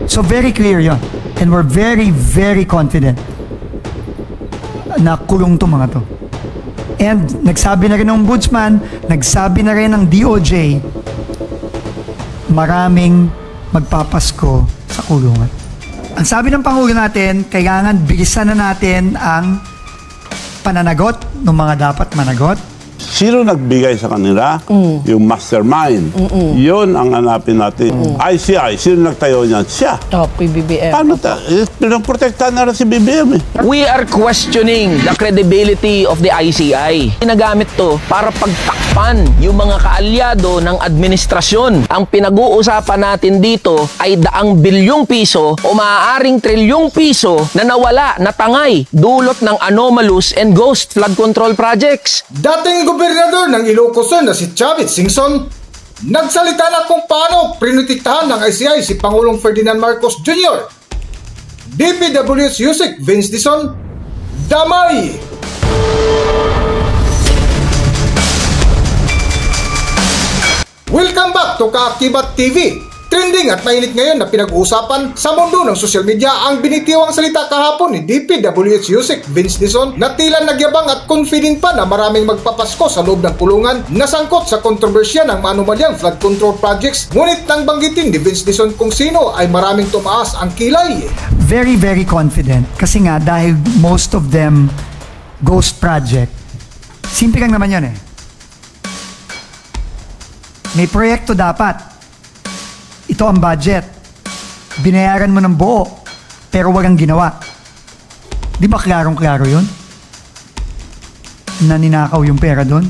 So very clear yon. And we're very, very confident na kulong to mga to. And nagsabi na rin ng Ombudsman, nagsabi na rin ng DOJ, maraming magpapasko sa kulungan. Ang sabi ng Pangulo natin, kailangan bilisan na natin ang pananagot ng mga dapat managot. Sino nagbigay sa kanila? Yung mastermind. Yun ang hanapin natin. ICI, sino nagtayo niyan? Siya. PBBM. Paano pinoprotektahan na rin si BBM eh. We are questioning the credibility of the ICI. Ginagamit to para pagtakpan yung mga kaalyado ng administrasyon. Ang pinag-uusapan natin dito ay daang bilyong piso o maaaring trilyong piso na nawala, natangay, dulot ng anomalous and ghost flood control projects. Dating gobernador ng Ilocos na si Chavit Singson, nagsalita na kung paano prinotektahan ng ICI si Pangulong Ferdinand Marcos Jr. DPWH Yusek Vince Dizon, damay! Welcome back to Kaakibat TV. Trending at mainit ngayon na pinag-uusapan sa mundo ng social media ang binitiwang salita kahapon ni DPWH Yusek Vince Dizon na tila nagyabang at confident pa na maraming magpapasko sa loob ng kulungan na sangkot sa kontrobersya ng anomalyang flood control projects. Ngunit nang banggitin ni Vince Dizon kung sino ay maraming tumaas ang kilay. Very, very confident. Kasi nga, dahil most of them ghost project, simple lang naman yun eh. May proyekto dapat. Ito ang budget. Binayaran mo ng buo, pero walang ginawa. Di ba klarong-klaro yun? Na ninakaw yung pera doon?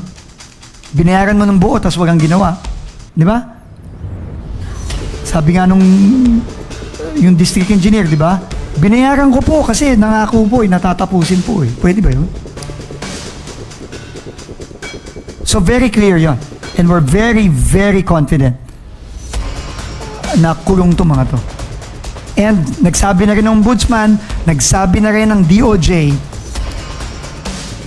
Binayaran mo ng buo, tapos walang ginawa. Di ba? Sabi nga nung yung district engineer, di ba? Binayaran ko po kasi nangako po, natatapusin po eh. Pwede ba yun? So very clear yon. And we're very, very confident na kulong to mga to. And nagsabi na rin ng Ombudsman, nagsabi na rin ng DOJ,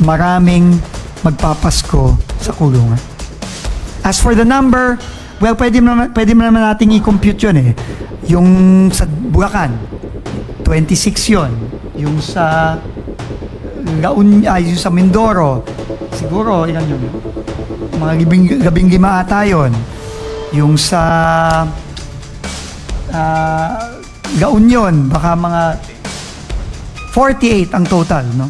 maraming magpapasko sa kulungan. As for the number, well, pwede naman nating i-compute yun eh. Yung sa Bulacan, 26 yun. Yung sa yung sa Mindoro, siguro, ilan yun? Mga labing lima ata yun. Yung sa La Union, baka mga 48 ang total, no?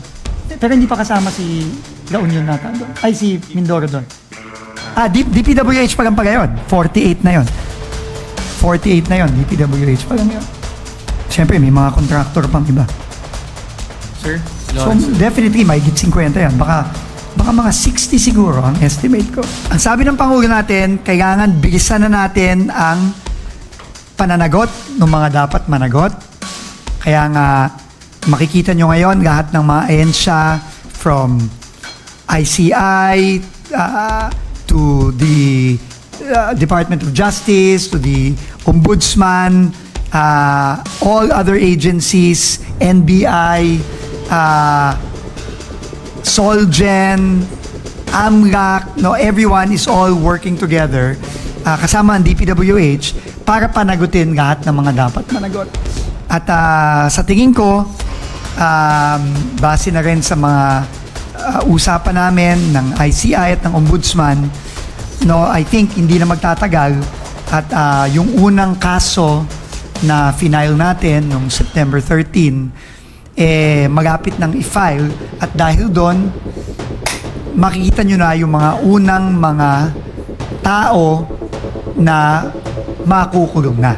Pero hindi pa kasama si La Union nata doon. Ay, si Mindoro doon. DPWH pa lang pala yun. 48 na yun. 48 na yun. DPWH pa lang yun. Siyempre, may mga contractor pang iba. Sir? So, definitely, may higit 50 yan. Baka mga 60 siguro ang estimate ko. Ang sabi ng Pangulo natin, kailangan bilisan na natin ang pananagot ng mga dapat managot. Kaya nga, makikita nyo ngayon lahat ng mga ahensya from ICI to the Department of Justice, to the Ombudsman, all other agencies, NBI, Solgen, AMLAC, no, everyone is all working together, kasama ang DPWH, para panagutin lahat ng mga dapat managot. At sa tingin ko, base na rin sa mga usapan namin ng ICI at ng Ombudsman, no, I think hindi na magtatagal at yung unang kaso na final natin noong September 13, malapit nang i-file at dahil doon, makikita nyo na yung mga unang mga tao na makukulong na,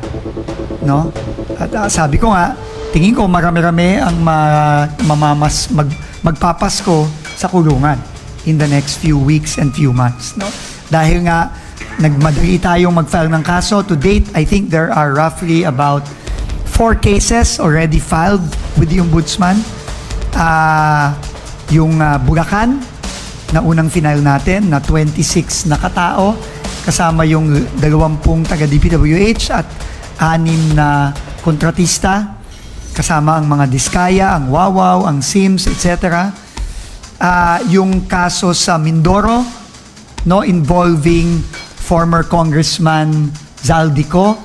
no? At sabi ko nga, tingin ko marami-rami ang magpapasko sa kulungan in the next few weeks and few months, no? Dahil nga nagmadali tayong mag-file ng kaso. To date, I think there are roughly about 4 cases already filed with the Ombudsman. Yung Bulacan na unang final natin na 26 na katao, kasama yung 20 taga DPWH at 6 na kontratista, kasama ang mga Diskaya, ang Wawaw, ang Sims, etc. Yung kaso sa Mindoro, no, involving former Congressman Zaldico,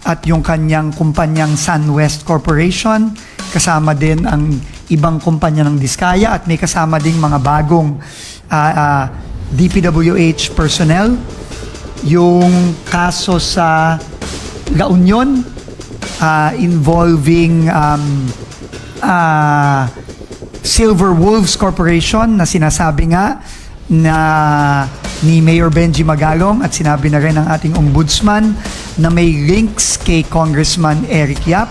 at yung kanyang kumpanyang SunWest Corporation, kasama din ang ibang kumpanya ng Diskaya, at may kasama ding mga bagong DPWH personnel. Yung kaso sa La Union involving Silver Wolves Corporation na sinasabi nga na ni Mayor Benji Magalong, at sinabi na rin ng ating ombudsman na may links kay Congressman Eric Yap,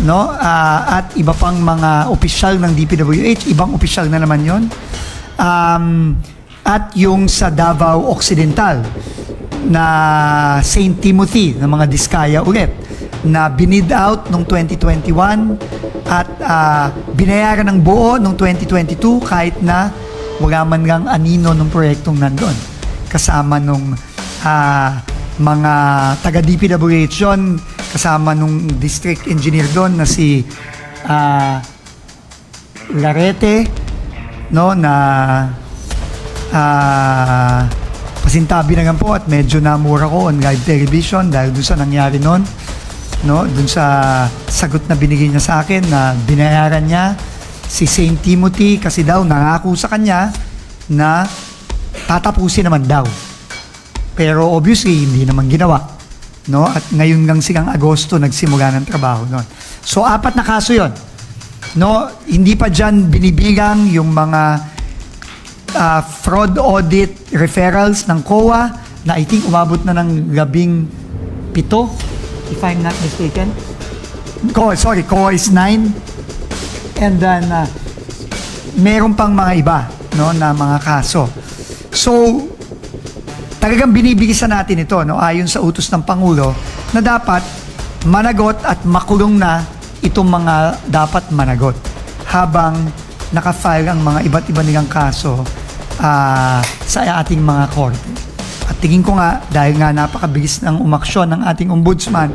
no? At iba pang mga opisyal ng DPWH, ibang opisyal na naman yon. At yung sa Davao Occidental na St. Timothy ng mga Diskaya ulit, na binid out noong 2021 at binayaran ng buo noong 2022 kahit na wala man lang anino ng proyektong nandun. Kasama nung mga taga DPWH yun, kasama nung district engineer doon na si Larete, no, na pasintabi na nga po at medyo namura ko on live television dahil doon sa nangyari noon, no, doon sa sagot na binigay niya sa akin na binayaran niya si St. Timothy kasi daw nangako sa kanya na tatapusin naman daw. Pero obviously hindi naman ginawa, no? At ngayon lang silang Agosto nagsimula ng trabaho noon. So 4 na kaso 'yon. No, hindi pa diyan binibilang yung mga fraud audit referrals ng COA na I think umabot na ng 17, if I'm not mistaken. COA is 9. And then, meron pang mga iba, no, na mga kaso. So, talagang binibigisan natin ito, no, ayon sa utos ng Pangulo, na dapat managot at makulong na itong mga dapat managot habang nakafile ang mga iba't iba nilang kaso sa ating mga korte. At tingin ko nga, dahil nga napakabilis ng umaksyon ng ating ombudsman,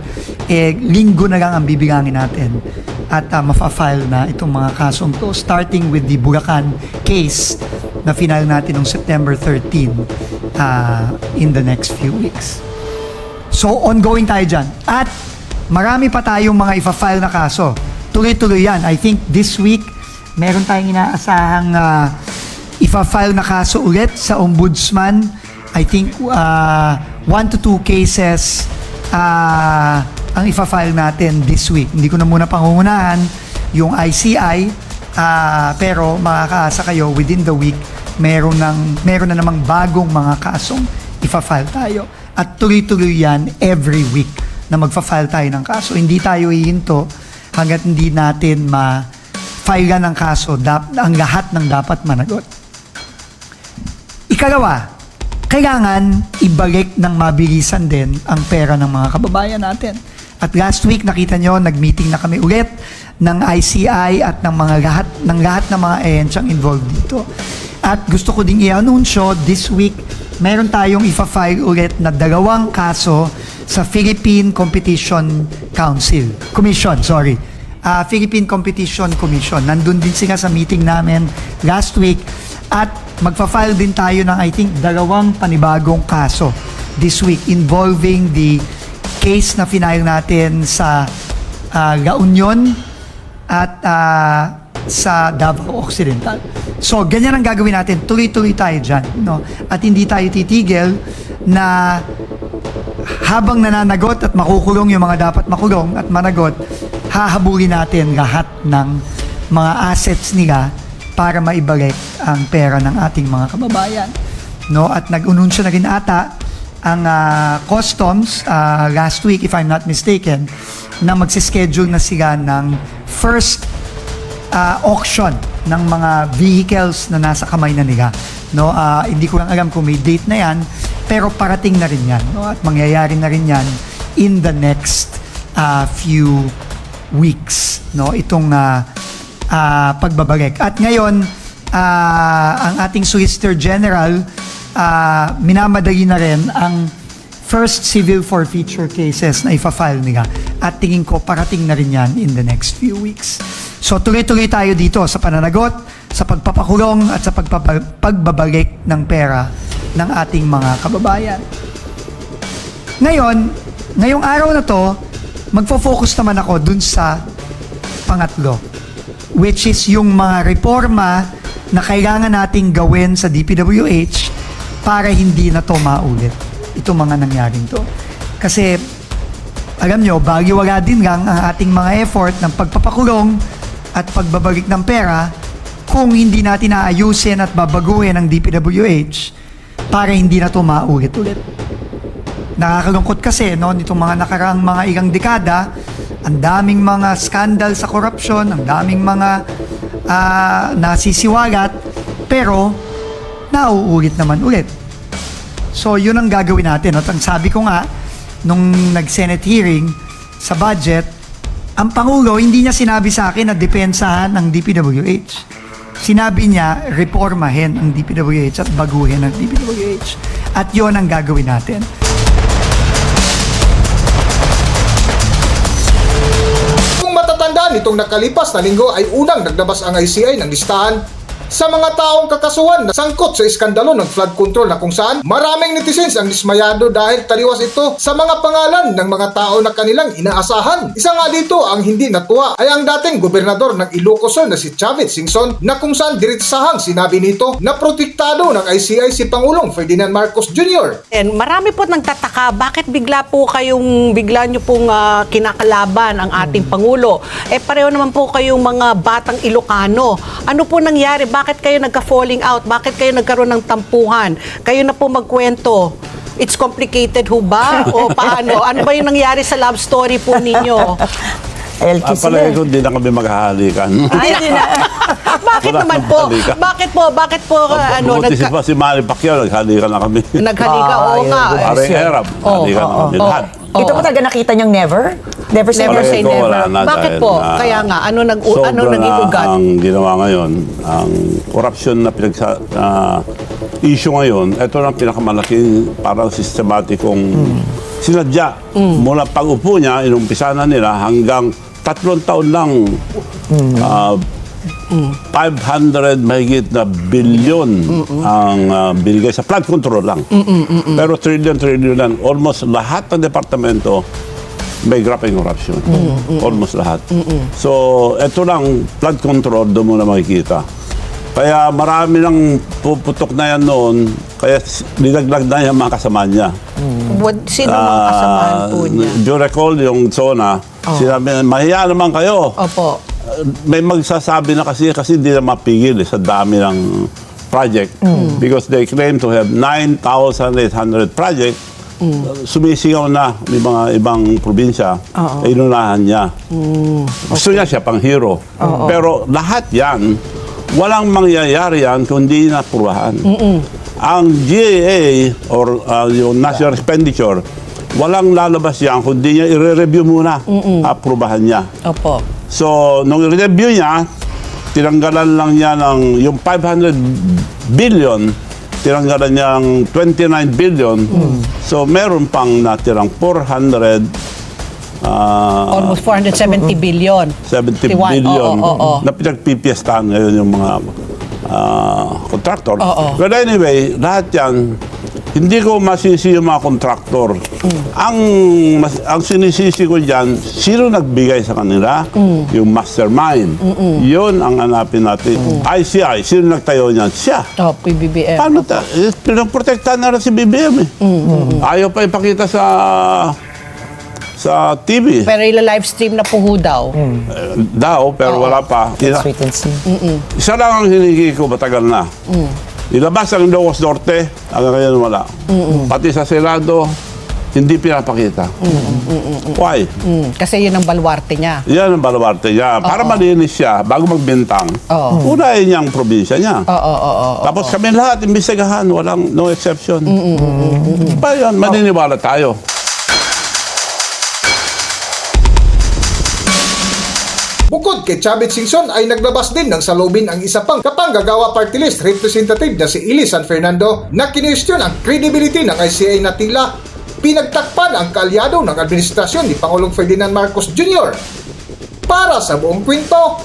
linggo na lang ang bibilangin natin at mafa-file na itong mga kasong to, starting with the Bulacan case na final natin noong September 13 in the next few weeks. So, ongoing tayo dyan. At marami pa tayong mga ifa-file na kaso. Tuloy-tuloy yan. I think this week, meron tayong inaasahang ifa-file na kaso ulit sa ombudsman. I think 1 to 2 cases ang ifa-file natin this week. Hindi ko na muna pangungunahan yung ICI, pero makakaasa kayo within the week meron na namang bagong mga kasong ifa-file tayo. At tuloy-tuloy yan every week na magfa-file tayo ng kaso. Hindi tayo hihinto hanggat hindi natin ma-file ng kaso ang lahat ng dapat managot. Ikalawa, kailangan ibalik ng mabilisan din ang pera ng mga kababayan natin. At last week, nakita nyo, nag-meeting na kami ulit ng ICI at ng lahat ng mga ahensyang involved dito. At gusto ko ding i-anunsyo, this week, meron tayong ifa-file ulit na 2 kaso sa Philippine Competition Commission. Philippine Competition Commission. Nandun din sila sa meeting namin last week. At magfa-file din tayo ng I think 2 panibagong kaso this week involving the case na final natin sa La Union at sa Davao Occidental. So, ganyan ang gagawin natin. Tuloy-tuloy tayo dyan. No? At hindi tayo titigil na habang nananagot at makukulong yung mga dapat makulong at managot, hahabulin natin lahat ng mga assets nila para maibalik ang pera ng ating mga kababayan. No? At nag-ununsyo na rin ata ang customs last week, if I'm not mistaken, na magsischedule na sila ng first auction ng mga vehicles na nasa kamay na nila. No? Hindi ko lang alam kung may date na yan, pero parating na rin yan. No? At mangyayari na rin yan in the next few weeks. No? Itong pagbabalik. At ngayon, ang ating Solicitor General, minamadali na rin ang first civil forfeiture cases na ifa-file nila. At tingin ko, parating na rin yan in the next few weeks. So, tuloy-tuloy tayo dito sa pananagot, sa pagpapakulong at sa pagbabalik ng pera ng ating mga kababayan. Ngayon, Ngayong araw na to, magfo-focus naman ako dun sa pangatlo, which is yung mga reforma na kailangan nating gawin sa DPWH para hindi na to maulit. Ito mga nangyaring to. Kasi, alam nyo, baliwala din lang ang ating mga effort ng pagpapakulong at pagbabalik ng pera kung hindi natin aayusin at babaguhin ang DPWH para hindi na to maulit-ulit. Nakakalungkot kasi, no, nitong mga nakaraang mga ilang dekada, ang daming mga skandal sa korupsyon, ang daming mga nasisiwalat, pero nauulit naman ulit. So, yun ang gagawin natin. At ang sabi ko nga, nung nag-Senate hearing sa budget, ang Pangulo, hindi niya sinabi sa akin na depensahan ang DPWH. Sinabi niya, reformahin ang DPWH at baguhin ang DPWH. At yun ang gagawin natin. Kung matatandaan itong nakalipas na linggo ay unang naglabas ang ICI ng listahan sa mga taong kakasuhan na sangkot sa iskandalo ng flood control na kung saan maraming netizens ang dismayado dahil taliwas ito sa mga pangalan ng mga tao na kanilang inaasahan. Isa nga dito ang hindi natuwa ay ang dating gobernador ng Ilocos Sur na si Chavit Singson na kung saan diretsahang sinabi nito na protektado ng ICI si Pangulong Ferdinand Marcos Jr. And marami po nagtataka, bakit bigla nyo pong kinakalaban ang ating Pangulo? Eh pareho naman po kayong mga batang Ilocano. Ano po nangyari? Bakit kayo nagka-falling out? Bakit kayo nagkaroon ng tampuhan? Kayo na po magkwento. It's complicated ho ba? O paano? Ano ba yung nangyari sa love story po ninyo? LQ sila. Palagi ko hindi na kami maghahalikan. Ay, hindi na. Bakit Wala naman nang po? halika. Bakit po Buti si pa si Manny Pacquiao, naghalikan na kami. naghalika? Oo yun, nga. good. Parang Arab, naghalikan na kami lahat. Ito po talaga nakita niyang never? Never say Never never. say Palagi ko never. wala na Bakit dahil po? na Kaya nga, ano sobra naging na ugat? ang ginawa ngayon, ang corruption na issue ngayon, ito na ang pinakamalaking parang sistematikong sinadya. Mula pag-upo niya, inumpisa na nila hanggang 3 taon lang 500 mahigit na bilyon ang binigay sa flood control lang. Pero trillion lang. Almost lahat ng departamento may grappling corruption. Almost lahat. So, ito lang, flood control, doon mo na makikita. Kaya marami nang puputok na yan noon, kaya nilaglag na yung mga kasama niya. Sino mga kasamahan po niya? Do you recall yung zona, sinabi na, mahiya naman kayo. Opo. May magsasabi na kasi hindi na mapigil sa dami ng project. Because they claim to have 9,800 project. Sumisigaw na may mga ibang probinsya, ay inunahan niya. Gusto niya siya pang hero. Pero lahat yan, walang mangyayari yan kundi naprubahan. Ang GAA or yung National Expenditure, walang lalabas yan kundi niya i-review muna, aprubahan niya. Opo. So, nung review niya, tinanggalan lang niya ng yung 500 billion, tinanggalan niya ng 29 billion. So, meron pang natirang 400 Almost 470 billion. 70 Tiwan, billion oo. na pinagpipiestahan ngayon yung mga contractor. But anyway, lahat yan, hindi ko masisi yung mga contractor. Ang sinisisi ko dyan, sino nagbigay sa kanila? Yung mastermind. Yun ang hanapin natin. ICI, sino nagtayo niyan? Siya. Oh, PBBM. Paano pinoprotektahan na rin si BBM eh. Ayaw pa ipakita sa TV. Pero ila-live stream na po ho daw. Daw, pero wala pa. Let's wait and see. Isa lang ang hiningi ko, matagal na. Ilabas ang Ilocos Norte, hanggang ngayon wala. Pati sa Senado, hindi pinapakita. Why? Kasi yun ang baluarte niya. Yan ang balawarte niya. Para malinis siya, bago magbintang, unahin niya ang probinsya niya. Tapos kami lahat, imbestigahan, no exception. Pa yun, maniniwala tayo. Bukod kay Chavit Singson ay naglabas din ng salubin ang isa pang kapanggagawa party list representative na si Ili San Fernando na kinwestiyon ang credibility ng ICI na tila pinagtakpan ang kaalyado ng administrasyon ni Pangulong Ferdinand Marcos Jr. Para sa buong kwento,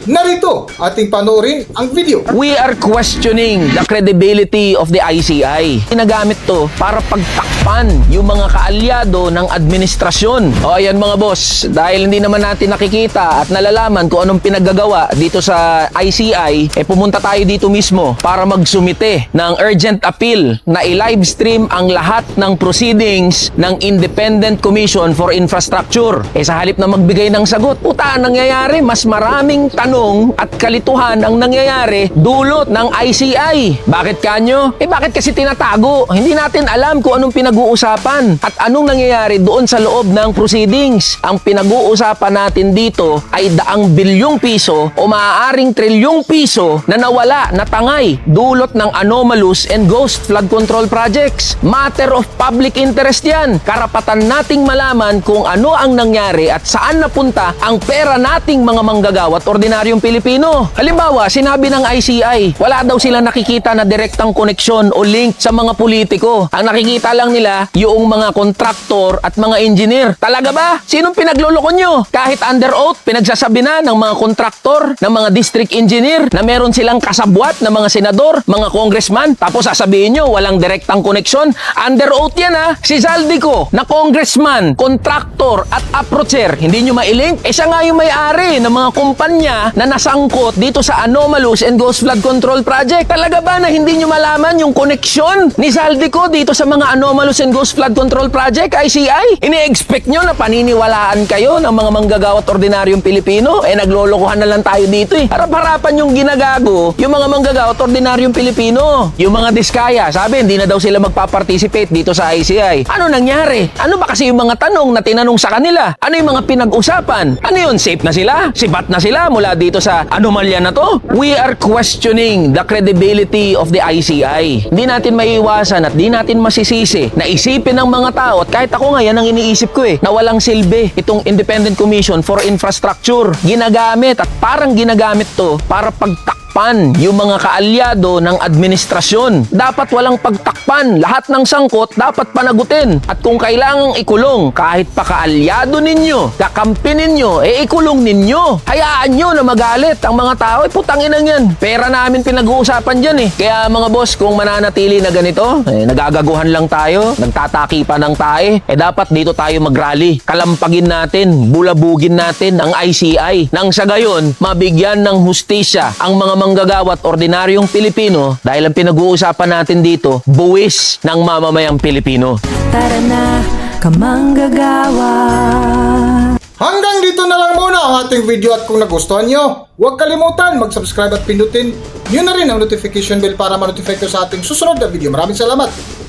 Narito ating panoorin ang video. We are questioning the credibility of the ICI. Ginagamit to para pagtakpan yung mga kaalyado ng administrasyon. O ayan mga boss, dahil hindi naman natin nakikita at nalalaman kung anong pinaggagawa dito sa ICI, pumunta tayo dito mismo para magsumite ng urgent appeal na i-livestream ang lahat ng proceedings ng Independent Commission for Infrastructure. Sa halip na magbigay ng sagot, puta, nangyayari, mas maraming tanong at kalituhan ang nangyayari dulot ng ICI. Bakit kanyo? Bakit kasi tinatago? Hindi natin alam kung anong pinag-uusapan at anong nangyayari doon sa loob ng proceedings. Ang pinag-uusapan natin dito ay daang bilyong piso o maaaring trilyong piso na nawala, natangay, dulot ng anomalous and ghost flood control projects. Matter of public interest yan. Karapatan nating malaman kung ano ang nangyari at saan napunta ang pera nating mga manggagawa at ordinaryong Pilipino. Halimbawa, sinabi ng ICI, wala daw sila nakikita na direktang koneksyon o link sa mga politiko. Ang nakikita lang nila yung mga kontraktor at mga engineer. Talaga ba? Sinong pinagluloko nyo? Kahit under oath, pinagsasabi na ng mga kontraktor, ng mga district engineer na meron silang kasabwat na mga senador, mga congressman. Tapos sasabihin nyo, walang direktang koneksyon. Under oath yan ha. Si Zaldico na congressman, kontraktor at approacher, hindi nyo mailink? Siya nga yung may-ari ng mga kumpanya na nasangkot dito sa anomalous and ghost flood control project. Talaga ba na hindi nyo malaman yung koneksyon ni Zaldico dito sa mga anomalous and ghost flood control project, ICI? Ini-expect nyo na paniniwalaan kayo ng mga manggagawa at ordinaryong Pilipino? Naglolokohan na lang tayo dito eh. Harap-harapan yung ginagago yung mga manggagawa at ordinaryong Pilipino. Yung mga diskaya, sabi hindi na daw sila magpa-participate dito sa ICI. Ano nangyari? Ano ba kasi yung mga tanong na tinanong sa kanila? Ano yung mga pinag-usapan? Ano yun? Safe na sila? Sibat na sila mula dito sa anomalya na to? We are questioning the credibility of the ICI. Hindi natin maiiwasan at di natin masisisi na isipin ng mga tao at kahit ako nga yan ang iniisip ko na walang silbi itong Independent Commission for Infrastructure. Ginagamit at parang ginagamit to para pagtakpan yung mga kaalyado ng administrasyon. Dapat walang pagtakpan. Lahat ng sangkot dapat panagutin. At kung kailangang ikulong, kahit pa kaalyado ninyo, kakampi ninyo, ikulong ninyo. Hayaan nyo na magalit ang mga tao. Putanginang yan. Pera namin pinag-uusapan dyan Kaya mga boss, kung mananatili na ganito, nagagaguhan lang tayo, nagtataki pa ng tae, dapat dito tayo mag-rally. Kalampagin natin, bulabugin natin ang ICI. Nang sa gayon, mabigyan ng hustisya ang mga manggagawa at ordinaryong Pilipino dahil ang pinag-uusapan natin dito, buwis ng mamamayang Pilipino. Tara na, kamanggagawa. Hanggang dito na lang muna ang ating video at kung nagustuhan nyo, huwag kalimutan mag-subscribe at pindutin nyo na rin ang notification bell para ma-notify ko sa ating susunod na video. Maraming salamat!